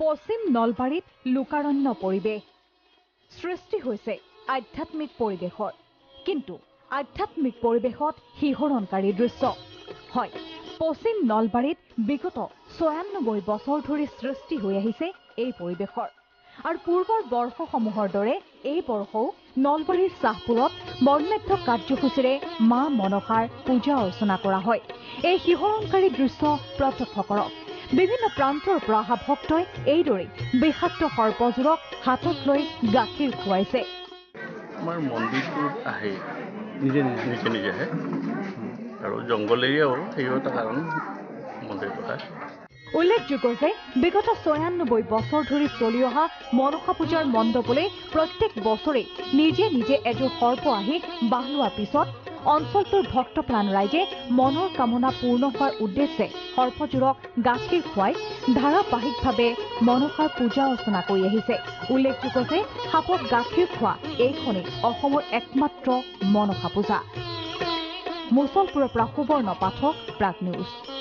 পশ্চিম নলবাৰীত লোকাৰণ্য পৰিৱেশ সৃষ্টি হৈছে আধ্যাত্মিক পৰিৱেশৰ কিন্তু আধ্যাত্মিক পৰিৱেশত শিহৰণকাৰী দৃশ্য হয় পশ্চিম নলবাৰীত বিগত ৯৬ বছৰ ধৰি সৃষ্টি হৈ আহিছে এই পৰিৱেশৰ আৰু পূৰ্বৰ বৰ্ষসমূহৰ দৰে এই বৰ্ষও নলবাৰীৰ চাহপুৰত বৰ্ণাঢ্য কাৰ্যসূচীৰে মা মনসাৰ পূজা অৰ্চনা কৰা হয় এই শিহৰণকাৰী দৃশ্য প্ৰত্যক্ষ কৰক বিভিন্ন প্ৰান্তৰ পৰা অহা ভক্তই এইদৰে বিষাক্ত সৰ্পযোৰক হাতত লৈ গাখীৰ খুৱাইছে আমাৰ মন্দিৰটোত আহে নিজে আহে আৰু জংগল এৰিয়াও সেইও এটা কাৰণ মন্দিৰটো আহে উল্লেখযোগ্য যে বিগত ৯৬ বছৰ ধৰি চলি অহা মনসা পূজাৰ মণ্ডপলৈ প্ৰত্যেক বছৰে নিজে এযোৰ সৰ্প আহি বাহ লোৱাৰ পিছত অঞ্চলটোৰ ভক্তপ্ৰাণ ৰাইজে মনৰ কামনা পূৰ্ণ হোৱাৰ উদ্দেশ্যে সৰ্পযোৰক গাখীৰ খুৱাই ধাৰাবাহিকভাৱে মনসাৰ পূজা অৰ্চনা কৰি আহিছে উল্লেখযোগ্য যে সাপক গাখীৰ খোৱা এইখনেই অসমৰ একমাত্ৰ মনসা পূজা মুছলপুৰৰ পৰা সুবৰ্ণ পাঠক প্ৰাগ নিউজ